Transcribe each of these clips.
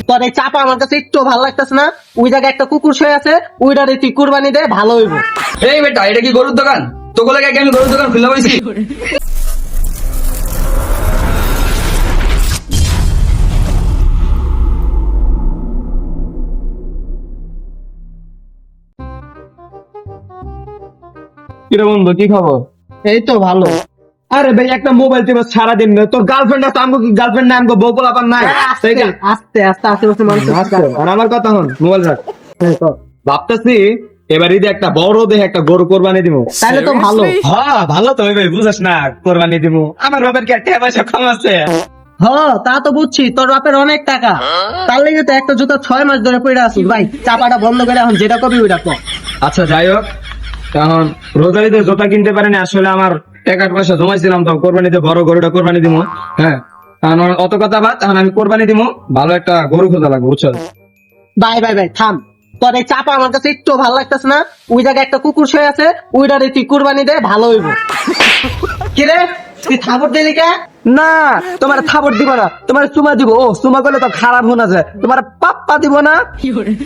তোর এই চাপা আমার কাছে একটু ভালো লাগতেছে না। ওই জায়গায় একটা কুকুর শুয়ে আছে, ওইটারে তুই কুরবানি দে, ভালো হইব। এই বেটা, এটা কি গরুর দোকান? তোকে লাগে আমি গরুর দোকান খুলে বসেছি। কিরে বন্ধু, কি খবর? এই তো ভালো। আরে ভাই, একটা মোবাইল টিপে সারাদিন তোর গার্লফ্রেন্ড আছে, আমগো কি গার্লফ্রেন্ড নাই? আমগো বউ পোলাপান নাই? আস্তে আস্তে আস্তে আশেপাশে মানুষ আর আমার কথা হন, মোবাইল রাখ। ভাবতেছি এবার ঈদে একটা বড় দেখে একটা গরু কোরবানি দিব। তাহলে তো ভালো। হ্যাঁ ভালো তো ভাই, বুঝাস না, কোরবানি দিব। আমার বাবার কি টাকা পয়সা কম আছে? তা তো বুঝছি, তোর বাপের অনেক টাকা। তার লেগে তো একটা জুতা 6 মাস ধরে পড়ে আছি। ভাই চাপাটা বন্ধ করে এখন যেটা কবি ওইটা কর। আচ্ছা যাই হোক, এখন রোজারিতে জুতা কিনতে পারিনি, আসলে আমার টাকার পয়সা জমাইছিলাম তো কোরবানিতে বড় গরুটা কোরবানি দিব। হ্যাঁ, এখন অত কথা বাদ, এখন আমি কোরবানি দিব, ভালো একটা গরু খোঁজা লাগবে, বুঝছো? ভাই ভাই ভাই থাম। তোর এই চাপা আমার কাছে একটু ভালো লাগতেছে না। ওই জায়গায় একটা কুকুর শুয়ে আছে, ওইটারে তুই কুরবানি দে, ভালো হইব। কিরে তুই থাপড় দিলি কে? না, তোমার থাপড় দিব না, তোমার চুমা দিব। ও চুমা করলে তো খারাপ শোনা যায়, তোমার পাপ্পা দিব না।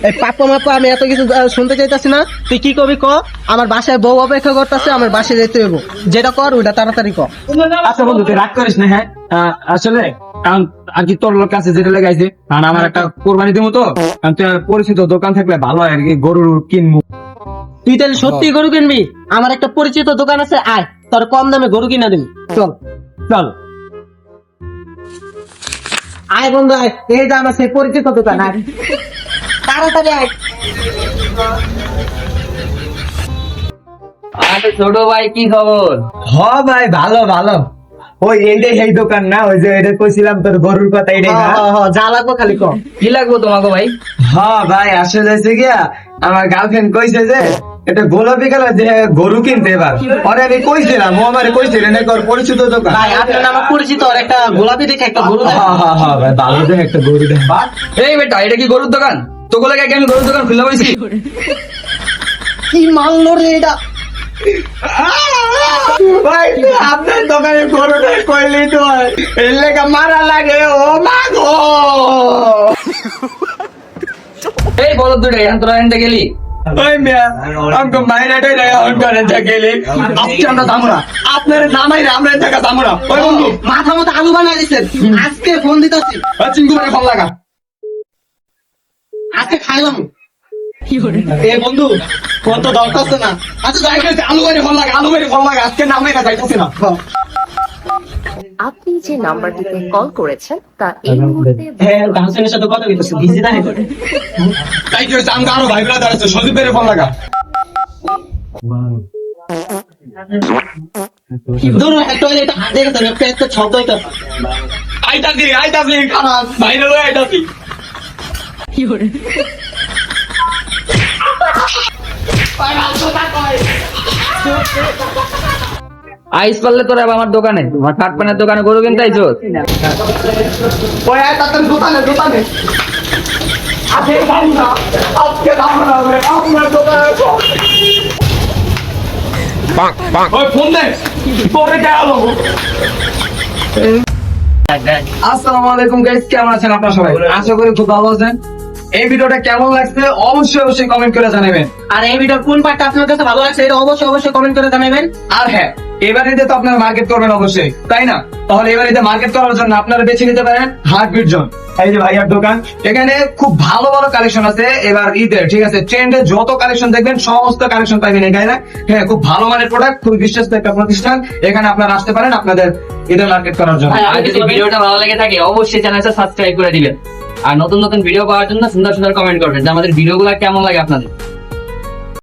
এই পাপ্পা মাপ্পা আমি এত কিছু শুনতে চাইতাছি না। তুই কি কবি ক? আমার বাসায় বউ অপেক্ষা করতেছে, আমার বাসায় যেতে হইব। যেটা কর ওইটা তাড়াতাড়ি কর। আচ্ছা বন্ধু, তুই রাগ করিস না। হ্যাঁ, আসলে কারণ আর কি তোর কাছে যেটা লেগাইছে, কারণ আমার একটা কোরবানি দিব তো, কারণ তুই পরিচিত দোকান থাকলে ভালো হয় আর কি, গরু কিনবো। তুই তাহলে সত্যি গরু কিনবি? আমার একটা পরিচিত দোকান আছে, আয় তোর কম দামে গরু কিনা দিবি। চল চল। আয় বন্ধু আয়, এই যে আমার সেই পরিচিত দোকান, আয় তাড়াতাড়ি আয়। আরে ছোট ভাই, কি খবর? হ ভাই, ভালো ভালো। ওই এইটাই সেই দোকান না, ওই যে এটা কইছিলাম তোর গরুর কথা, এইটাই না? যা লাগবো খালি কম। কি লাগবো তোমাকে ভাই? হ্যাঁ ভাই, আসলে হয়েছে গিয়া আমার গার্লফ্রেন্ড কইছে যে এটা গোলাপি কালার যে গরু কিনতে, এবার পরে আমি কইছিলাম, ও আমারে কইছিলেন একবার পরিচিত দোকান। ভাই আপনার আমার পরিচিত, আর একটা গোলাপি দেখে একটা গরু দেখ। হ্যাঁ ভাই, ভালো দেখে একটা গরু দেখ। এই বেটা, এটা কি গরুর দোকান? তোকে লাগে আমি গরুর দোকান খুলে বসেছি। কি মারলো রে এটা? ভাই আপনার দোকানে গরুটা কইলি তো এর লেগে মারা লাগে, ও মা গো। এই বলদ দুটো, এখন তোরা এনতে গেলি? ওই মিয়া, আমাকে মাইনাটাই নাই, অন করে গেলি। আজকে আমরা যাবো না, আপনার নামাই রে, আমরা জায়গা যাবো না। ওই বন্ধু, মাথা মতো আলু বানাই দিচ্ছেন। আজকে ফোন দিতেছি, চিঙ্কু মানে ফোন লাগা। আজকে খাইলাম। এ বন্ধু ফোন তো দরকার আছে না। আচ্ছা যাই গেছে, আলু বাড়ি ফোন লাগা, আলু বাড়ি ফোন লাগা, আজকে নামাই না, যাইতেছি না। আপনি যে নাম্বারটিতে কল করেছেন তা এই মুহূর্তে হ্যাঁ গার্লফ্রেন্ডের সাথে কথা বলতেছি, বিজি না এখন। তাই কি হয়েছে, আমাকে আরো ভাই ব্রাদার আছে, সজীব বেড়ে ফোন লাগা। ধরো একটা এটা হাতে গেছে, একটা শব্দ হইতে। আইতাছি, খারাপ বাইরে লয়ে আইতাছি। আইস পারলে তোরা আমার দোকানে, আমার কাঠ পানের দোকানে গরু কিনতে আইছো? ওই আইতাছেন দোকানে, দোকানে। আজকে যাবো না, আজকে যাবো না, আপনার দোকানে। ওই ফোন দে, পরে গেল। আসসালামু আলাইকুম গাইস, কেমন আছেন আপনারা সবাই? আশা করি খুব ভালো আছেন। এই ভিডিওটা কেমন লাগছে অবশ্যই অবশ্যই কমেন্ট করে জানাবেন। আর এই ভিডিওর কোন পার্টটা আপনার কাছে ভালো লাগছে এটা অবশ্যই অবশ্যই কমেন্ট করে জানাবেন। আর হ্যাঁ, এবারে তো আপনারা মার্কেট করবেন অবশ্যই, তাই না? তাহলে এবারে মার্কেট করার জন্য আপনারা বেছে নিতে পারেন হার্টবিট জোন। এই যে ভাইয়ার দোকান, এখানে খুব ভালো ভালো কালেকশন আছে এবার ঈদের, ঠিক আছে? ট্রেন্ডে যত কালেকশন দেখবেন সমস্ত কালেকশন পাবেন এখানে। হ্যাঁ, খুব ভালো মানের প্রোডাক্ট, খুব বিশ্বস্ত একটা প্রতিষ্ঠান। এখানে আপনারা আসতে পারেন আপনাদের ঈদের মার্কেট করার জন্য। আর যদি ভিডিওটা ভালো লেগে থাকে অবশ্যই চ্যানেলটা সাবস্ক্রাইব করে দিবেন, আর নতুন নতুন ভিডিও পাওয়ার জন্য সুন্দর সুন্দর কমেন্ট করবেন যে আমাদের ভিডিওগুলো কেমন লাগে আপনাদের।